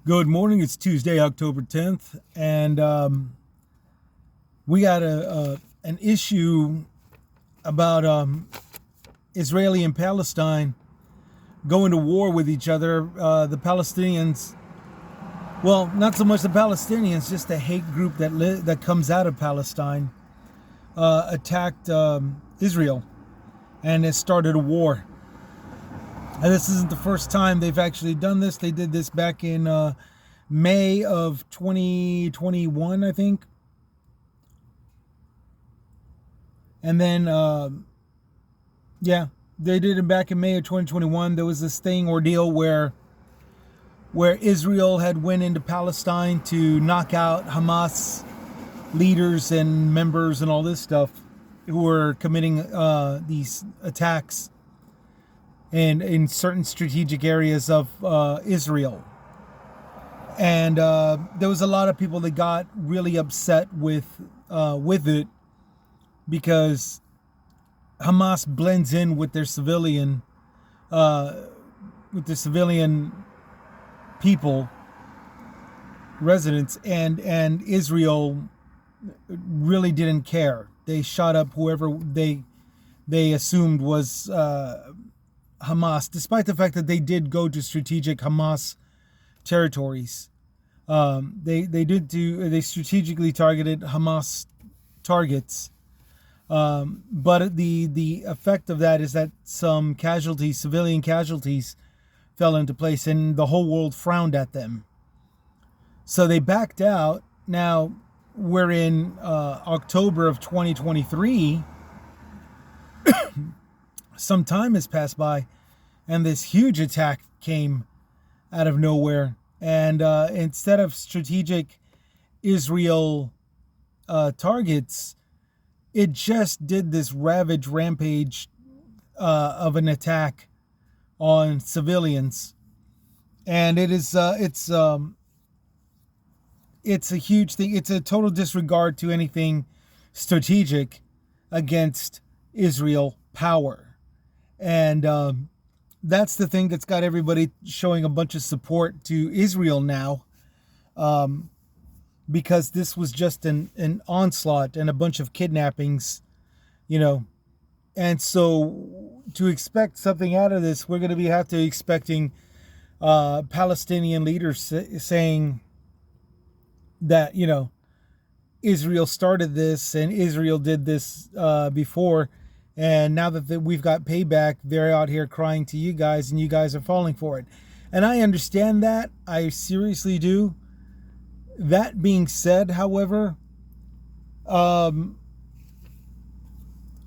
Good morning. It's Tuesday, October 10th, and we got an issue about Israeli and Palestine going to war with each other. The Palestinians, well, not so much the Palestinians, just the hate group that comes out of Palestine, attacked Israel, and it started a war. And this isn't the first time they've actually done this. They did this back in May of 2021, I think. And then, they did it back in May of 2021. There was this ordeal where Israel had went into Palestine to knock out Hamas leaders and members and all this stuff who were committing these attacks and in certain strategic areas of Israel. And there was a lot of people that got really upset with it because Hamas blends in with their civilian people, residents, and Israel really didn't care. They shot up whoever they assumed was Hamas, despite the fact that they did go to strategic Hamas territories. They strategically targeted Hamas targets, but the effect of that is that some civilian casualties, fell into place, and the whole world frowned at them. So they backed out. Now we're in October of 2023. Some time has passed by, and this huge attack came out of nowhere. And instead of strategic Israel targets, it just did this rampage of an attack on civilians, and it's a huge thing. It's a total disregard to anything strategic against Israel power. And that's the thing that's got everybody showing a bunch of support to Israel now, because this was just an onslaught and a bunch of kidnappings, And so to expect something out of this, we're going to have to expecting Palestinian leaders saying that, Israel started this and Israel did this before. And now that we've got payback, they're out here crying to you guys, and you guys are falling for it. And I understand that. I seriously do. That being said, however,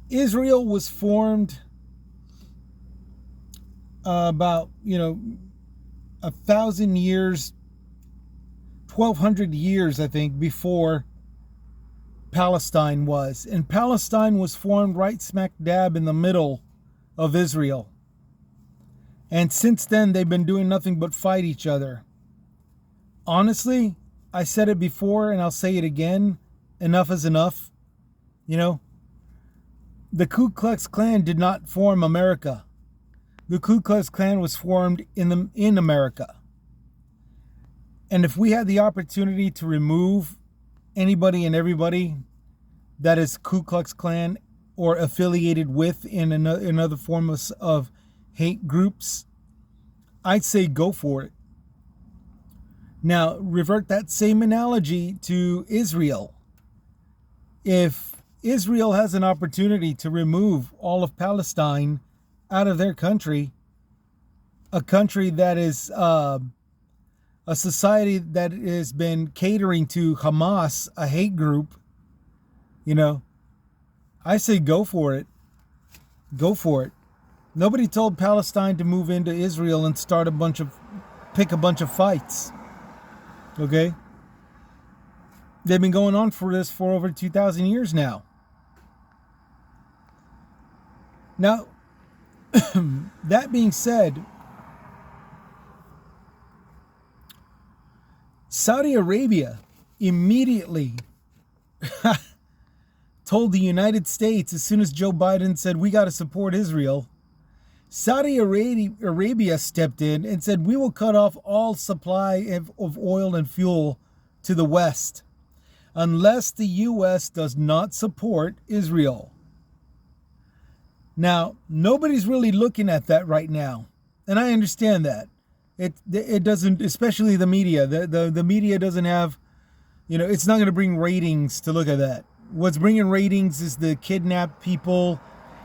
Israel was formed about, 1,000 years, 1,200 years, I think, before Palestine was. And Palestine was formed right smack dab in the middle of Israel. And since then, they've been doing nothing but fight each other. Honestly, I said it before and I'll say it again. Enough is enough. The Ku Klux Klan did not form America. The Ku Klux Klan was formed in America. And if we had the opportunity to remove anybody and everybody that is Ku Klux Klan or affiliated with in another form of hate groups, I'd say go for it. Now, revert that same analogy to Israel. If Israel has an opportunity to remove all of Palestine out of their country, a country that is a society that has been catering to Hamas, a hate group, I say go for it. Go for it. Nobody told Palestine to move into Israel and pick a bunch of fights. Okay? They've been going on for this for over 2,000 years now. Now, that being said, Saudi Arabia immediately told the United States, as soon as Joe Biden said, we got to support Israel, Saudi Arabia stepped in and said, we will cut off all supply of oil and fuel to the West unless the U.S. does not support Israel. Now, nobody's really looking at that right now. And I understand that. It doesn't, especially the media. The media doesn't have, it's not going to bring ratings to look at that. What's bringing ratings is the kidnapped people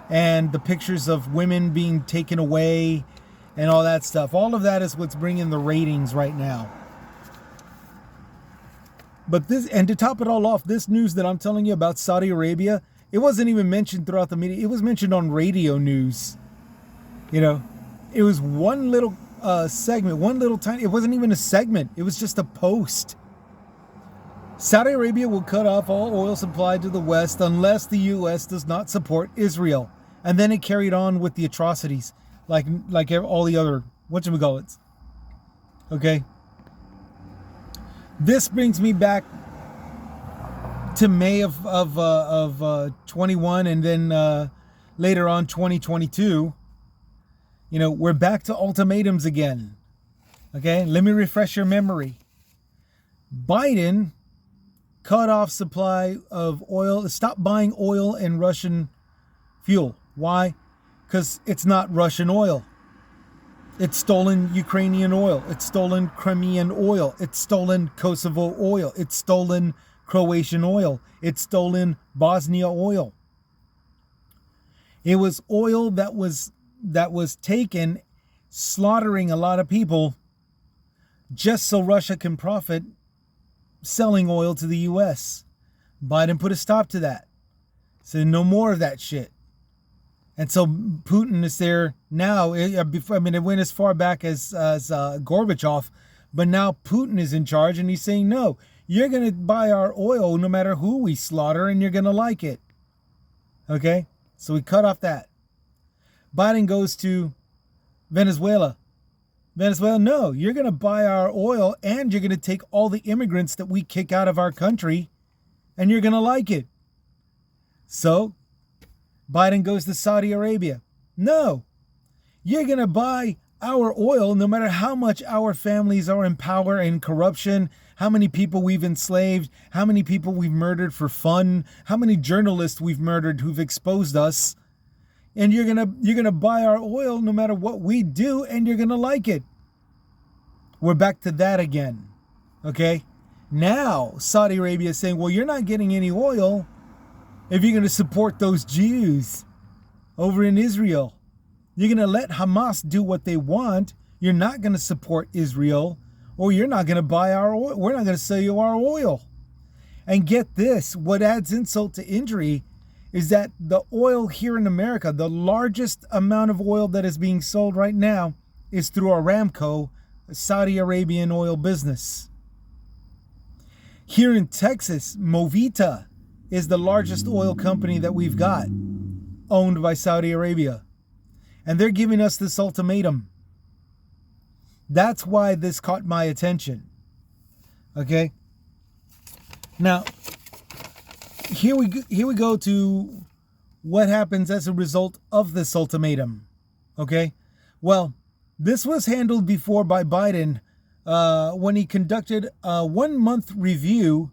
and the pictures of women being taken away and all that stuff. All of that is what's bringing the ratings right now. But this, and to top it all off, this news that I'm telling you about Saudi Arabia, it wasn't even mentioned throughout the media. It was mentioned on radio news. It was one little segment, one little tiny, it wasn't even a segment. It was just a post. Saudi Arabia will cut off all oil supply to the West unless the U.S. does not support Israel. And then it carried on with the atrocities, like all the other whatchamacallits. Okay? This brings me back to May of 21, and then later on 2022. We're back to ultimatums again. Okay? Let me refresh your memory. Biden cut off supply of oil, stopped buying oil and Russian fuel. Why? Because it's not Russian oil. It's stolen Ukrainian oil. It's stolen Crimean oil. It's stolen Kosovo oil. It's stolen Croatian oil. It's stolen Bosnia oil. It was oil that was taken, slaughtering a lot of people just so Russia can profit selling oil to the U.S. Biden put a stop to that. Said no more of that shit. And so Putin is there now. I mean, it went as far back as Gorbachev, but now Putin is in charge, and he's saying, no, you're going to buy our oil no matter who we slaughter, and you're going to like it. Okay? So we cut off that. Biden goes to Venezuela. Venezuela, no, you're going to buy our oil, and you're going to take all the immigrants that we kick out of our country, and you're going to like it. So Biden goes to Saudi Arabia. No, you're going to buy our oil no matter how much our families are in power and corruption, how many people we've enslaved, how many people we've murdered for fun, how many journalists we've murdered who've exposed us. And you're gonna buy our oil no matter what we do, and you're gonna like it. We're back to that again. Okay? Now Saudi Arabia is saying, well, you're not getting any oil if you're gonna support those Jews over in Israel. You're gonna let Hamas do what they want. You're not gonna support Israel, or you're not gonna buy our oil. We're not gonna sell you our oil. And get this, what adds insult to injury is that the oil here in America, the largest amount of oil that is being sold right now is through Aramco, a Saudi Arabian oil business. Here in Texas, Movita is the largest oil company that we've got, owned by Saudi Arabia. And they're giving us this ultimatum. That's why this caught my attention. Okay? Now, here we go to what happens as a result of this ultimatum. Okay? Well, this was handled before by Biden when he conducted a 1-month review,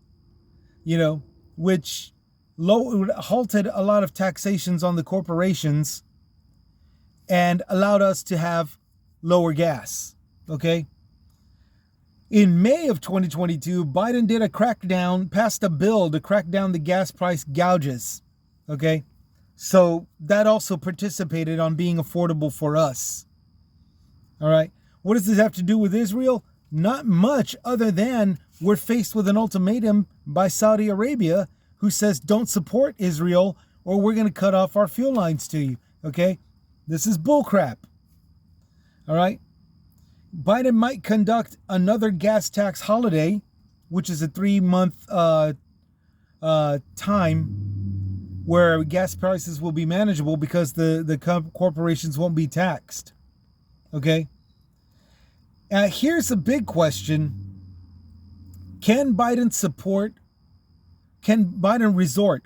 which halted a lot of taxations on the corporations and allowed us to have lower gas. Okay? In May of 2022, Biden did a crackdown, passed a bill to crack down the gas price gouges. Okay? So that also participated on being affordable for us. All right? What does this have to do with Israel? Not much, other than we're faced with an ultimatum by Saudi Arabia who says don't support Israel or we're going to cut off our fuel lines to you. Okay? This is bullcrap. All right? Biden might conduct another gas tax holiday, which is a 3-month time where gas prices will be manageable because the corporations won't be taxed. Okay? Here's a big question. Can Biden resort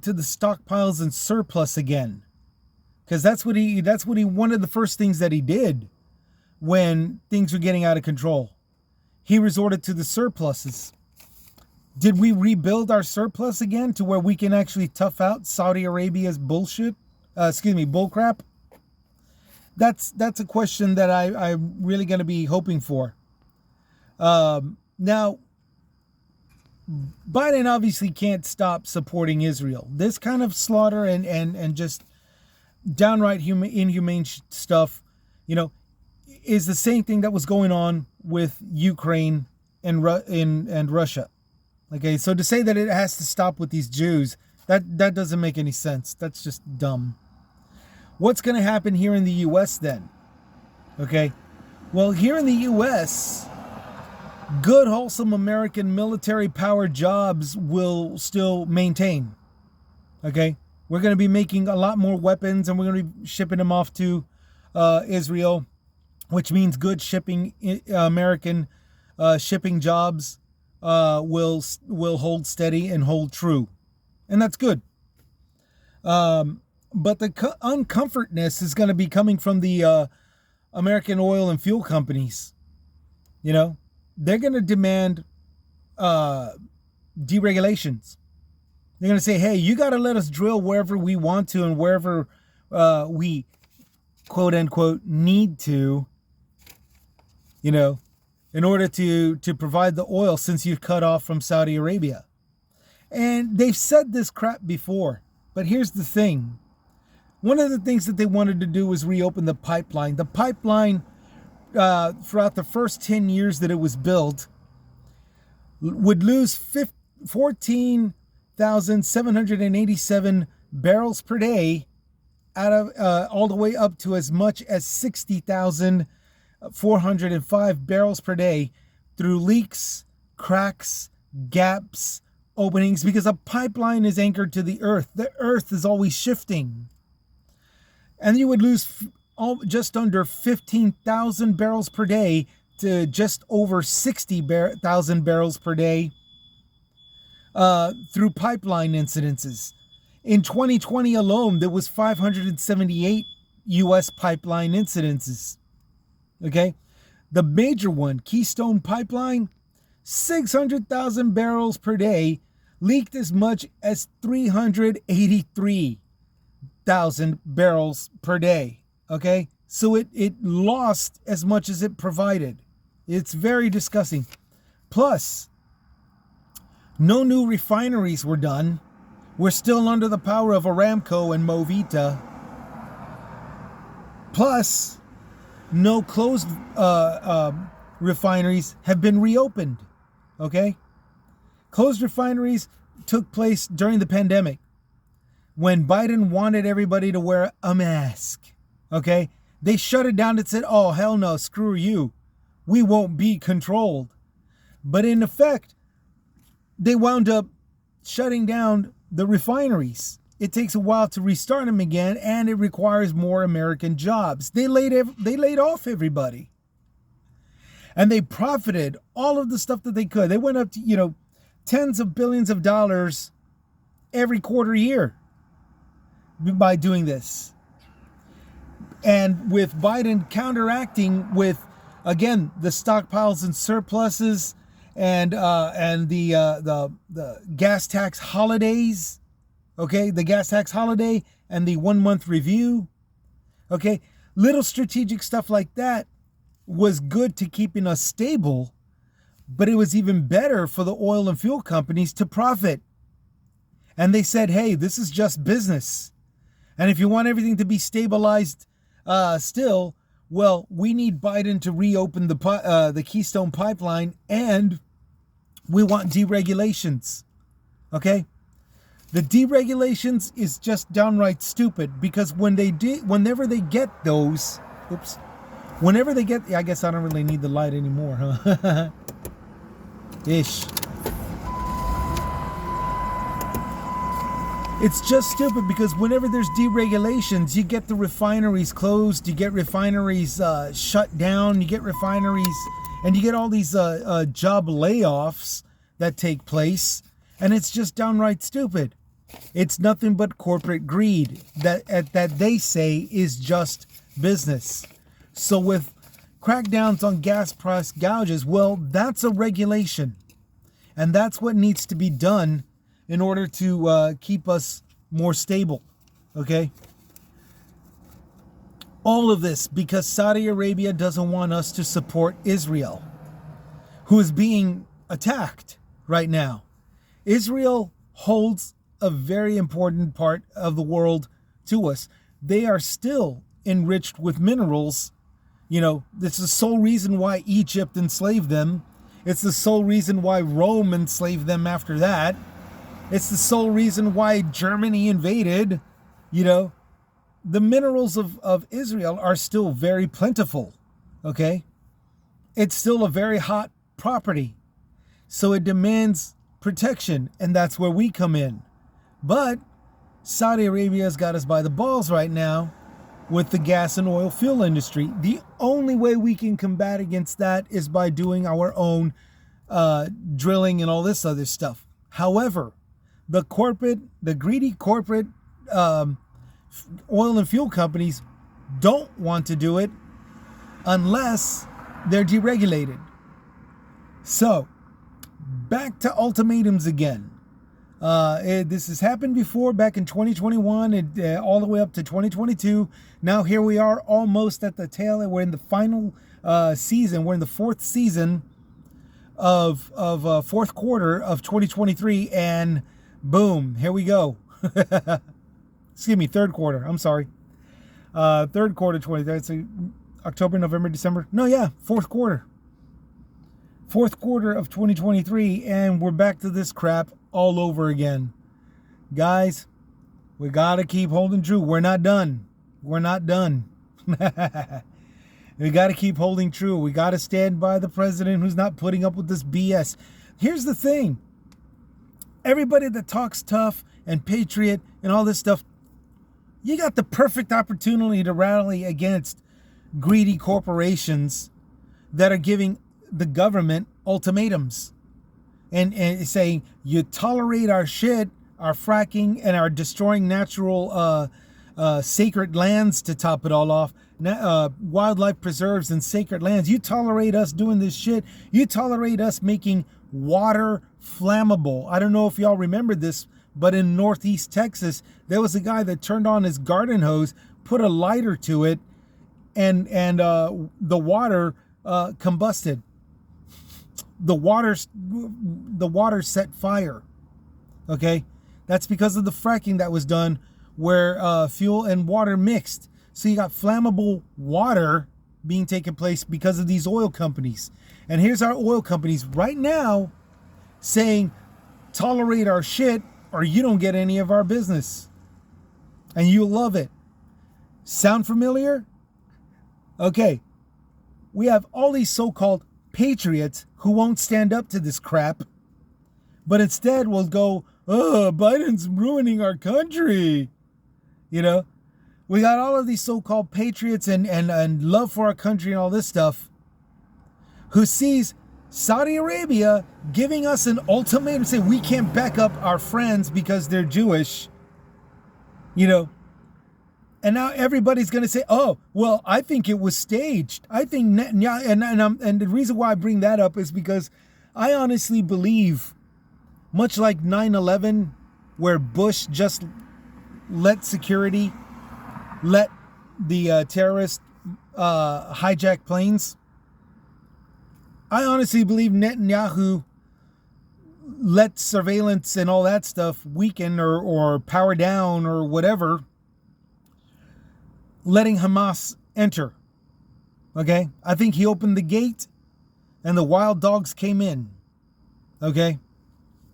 to the stockpiles and surplus again? because that's what he one of the first things that he did when things were getting out of control. He resorted to the surpluses. Did we rebuild our surplus again to where we can actually tough out Saudi Arabia's bullshit? Bullcrap? That's a question that I'm really going to be hoping for. Now, Biden obviously can't stop supporting Israel. This kind of slaughter and just downright inhumane stuff, is the same thing that was going on with Ukraine and Russia. Okay, so to say that it has to stop with these Jews, that doesn't make any sense. That's just dumb. What's going to happen here in the U.S. then? Okay, well, here in the U.S., good, wholesome American military power jobs will still maintain. Okay, we're going to be making a lot more weapons, and we're going to be shipping them off to Israel, which means good shipping American shipping jobs will hold steady and hold true, and that's good. But the uncomfortness is going to be coming from the American oil and fuel companies. They're going to demand deregulations. They're going to say, hey, you got to let us drill wherever we want to and wherever we, quote unquote, need to, in order to provide the oil since you've cut off from Saudi Arabia. And they've said this crap before. But here's the thing. One of the things that they wanted to do was reopen the pipeline. The pipeline, throughout the first 10 years that it was built, would lose 14,787 barrels per day out of all the way up to as much as 60,405 barrels per day through leaks, cracks, gaps, openings, because a pipeline is anchored to the earth. The earth is always shifting. And you would lose just under 15,000 barrels per day to just over 60,000 barrels per day through pipeline incidences. In 2020 alone, there was 578 U.S. pipeline incidences. Okay? The major one, Keystone Pipeline, 600,000 barrels per day, leaked as much as 383,000 barrels per day. Okay? So it lost as much as it provided. It's very disgusting. Plus, no new refineries were done. We're still under the power of Aramco and Movita. Plus, no closed refineries have been reopened. Okay? Closed refineries took place during the pandemic when Biden wanted everybody to wear a mask. Okay? They shut it down and said, oh, hell no, screw you. We won't be controlled. But in effect, they wound up shutting down the refineries. It takes a while to restart them again, and it requires more American jobs. They laid off everybody. And they profited all of the stuff that they could. They went up to, tens of billions of dollars every quarter year by doing this. And with Biden counteracting with, again, the stockpiles and surpluses and the gas tax holidays, okay, the gas tax holiday and the 1 month review, okay, little strategic stuff like that was good to keeping us stable, but it was even better for the oil and fuel companies to profit. And they said, hey, this is just business. And if you want everything to be stabilized still, well, we need Biden to reopen the Keystone Pipeline, and we want deregulations. Okay? The deregulations is just downright stupid, because whenever they get, I guess I don't really need the light anymore, huh? Ish. It's just stupid, because whenever there's deregulations, you get the refineries closed, you get refineries shut down, you get refineries, and you get all these job layoffs that take place, and it's just downright stupid. It's nothing but corporate greed that they say is just business. So with crackdowns on gas price gouges, well, that's a regulation. And that's what needs to be done in order to keep us more stable. Okay? All of this because Saudi Arabia doesn't want us to support Israel, who is being attacked right now. Israel holds a very important part of the world to us. They are still enriched with minerals. You know, this is the sole reason why Egypt enslaved them. It's the sole reason why Rome enslaved them after that. It's the sole reason why Germany invaded. You know, the minerals of Israel are still very plentiful. Okay? It's still a very hot property. So it demands protection, and that's where we come in. But Saudi Arabia has got us by the balls right now with the gas and oil fuel industry. The only way we can combat against that is by doing our own drilling and all this other stuff. However, the greedy corporate oil and fuel companies don't want to do it unless they're deregulated. So, back to ultimatums again. This has happened before, back in 2021, all the way up to 2022. Now here we are, almost at the tail end. We're in the final season. We're in the fourth season of fourth quarter of 2023, and boom, here we go. Excuse me, third quarter. I'm sorry. Third quarter 23. That's October, November, December. No, yeah, fourth quarter. Fourth quarter of 2023, and we're back to this crap all over again. Guys, we gotta keep holding true. We're not done. We're not done. We gotta keep holding true. We gotta stand by the president who's not putting up with this BS. Here's the thing. Everybody that talks tough and patriot and all this stuff, you got the perfect opportunity to rally against greedy corporations that are giving the government ultimatums and saying, you tolerate our shit, our fracking, and our destroying natural sacred lands to top it all off, wildlife preserves and sacred lands. You tolerate us doing this shit. You tolerate us making water flammable. I don't know if y'all remember this, but in Northeast Texas, there was a guy that turned on his garden hose, put a lighter to it, and the water combusted. The water set fire. Okay, that's because of the fracking that was done, where fuel and water mixed. So you got flammable water being taken place because of these oil companies. And here's our oil companies right now saying, tolerate our shit or you don't get any of our business. And you'll love it. Sound familiar? Okay. We have all these so-called patriots who won't stand up to this crap, but instead will go, oh, Biden's ruining our country. You know, we got all of these so-called patriots and love for our country and all this stuff who sees Saudi Arabia giving us an ultimatum, saying we can't back up our friends because they're Jewish, you know. And now everybody's going to say, oh, well, I think it was staged. I think Netanyahu, and the reason why I bring that up is because I honestly believe, much like 9/11, where Bush just let security, let the terrorists hijack planes, I honestly believe Netanyahu let surveillance and all that stuff weaken or power down or whatever, letting Hamas enter. Okay? I think he opened the gate and the wild dogs came in. Okay?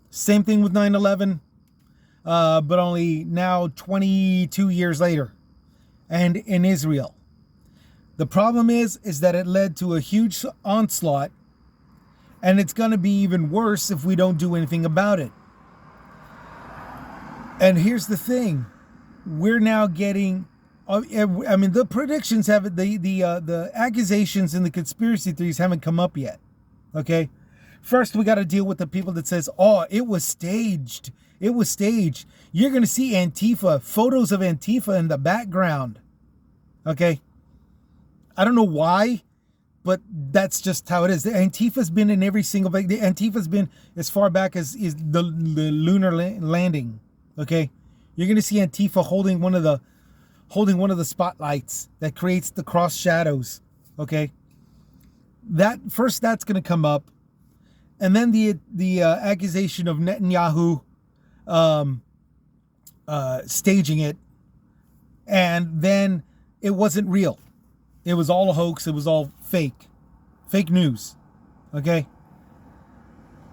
Same thing with 9/11, but only now 22 years later and in Israel. The problem is that it led to a huge onslaught, and it's going to be even worse if we don't do anything about it. And here's the thing. We're now getting, I mean, the predictions haven't, the accusations and the conspiracy theories haven't come up yet. Okay? First, we got to deal with the people that says, oh, it was staged. It was staged. You're going to see Antifa, photos of Antifa in the background. Okay? I don't know why, but that's just how it is. Antifa's been in every single... Antifa's been as far back as is the lunar landing. Okay? You're going to see Antifa holding one of the spotlights that creates the cross shadows. Okay? That's going to come up. And then the accusation of Netanyahu staging it, and then it wasn't real. It was all a hoax. It was all fake news. Okay?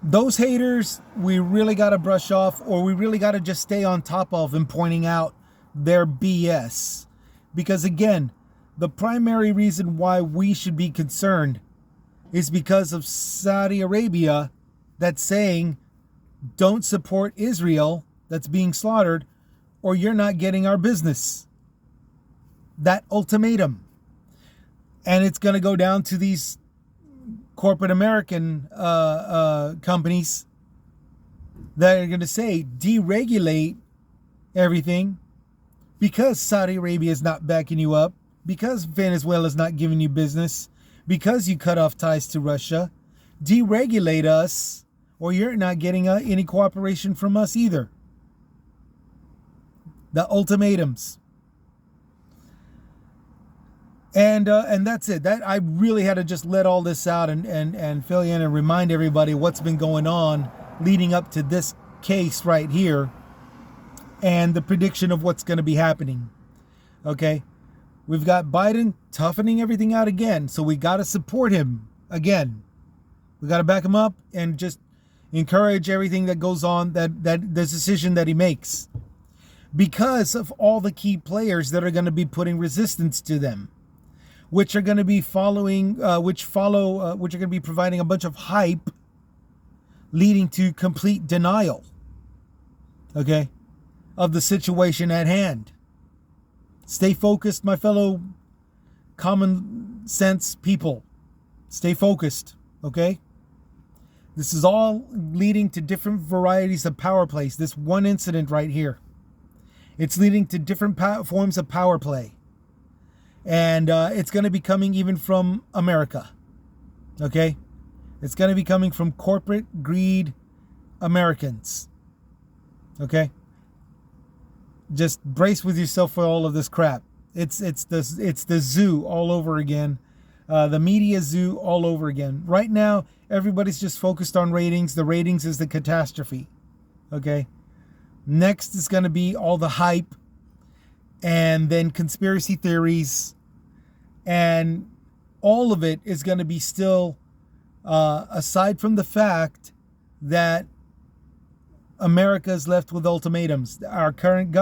Those haters, we really got to brush off, or we really got to just stay on top of and pointing out their BS. Because again, the primary reason why we should be concerned is because of Saudi Arabia that's saying, don't support Israel that's being slaughtered, or you're not getting our business. That ultimatum. And it's going to go down to these corporate American companies that are going to say, deregulate everything because Saudi Arabia is not backing you up, because Venezuela is not giving you business, because you cut off ties to Russia. Deregulate us, or you're not getting any cooperation from us either. The ultimatums. And that's it. That I really had to just let all this out and fill you in and remind everybody what's been going on leading up to this case right here and the prediction of what's going to be happening. Okay? We've got Biden toughening everything out again, so we got to support him again. We got to back him up and just encourage everything that goes on, that the decision that he makes, because of all the key players that are going to be putting resistance to them, which are going to be which are going to be providing a bunch of hype, leading to complete denial, okay, of the situation at hand. Stay focused, my fellow common sense people. Stay focused, okay? This is all leading to different varieties of power plays. This one incident right here. It's leading to different forms of power play. And it's going to be coming even from America, okay? It's going to be coming from corporate greed Americans, okay? Just brace with yourself for all of this crap. It's the zoo all over again, the media zoo all over again. Right now, everybody's just focused on ratings. The ratings is the catastrophe. Okay. Next is going to be all the hype, and then conspiracy theories, and all of it is going to be still, aside from the fact that America is left with ultimatums. Our current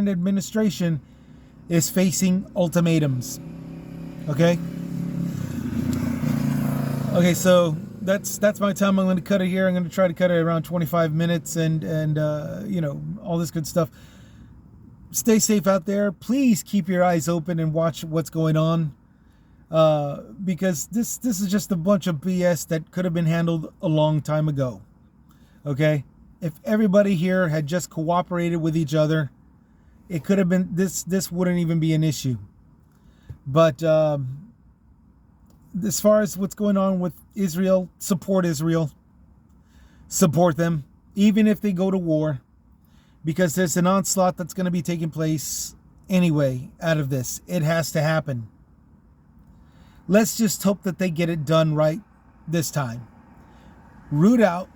administration is facing ultimatums. Okay. Okay, so that's my time. I'm going to cut it here. I'm going to try to cut it around 25 minutes, and all this good stuff. Stay safe out there. Please keep your eyes open and watch what's going on, because this is just a bunch of BS that could have been handled a long time ago. Okay. If everybody here had just cooperated with each other, it could have been, this wouldn't even be an issue. But as far as what's going on with Israel, support Israel. Support them, even if they go to war, because there's an onslaught that's going to be taking place anyway out of this. It has to happen. Let's just hope that they get it done right this time. Root out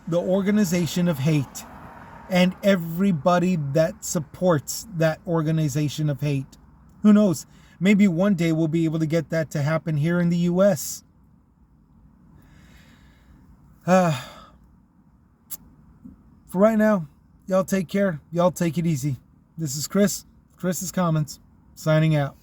the organization of hate and everybody that supports that organization of hate. Who knows? Maybe one day we'll be able to get that to happen here in the U.S. For right now, y'all take care. Y'all take it easy. This is Chris. Chris's Comments, signing out.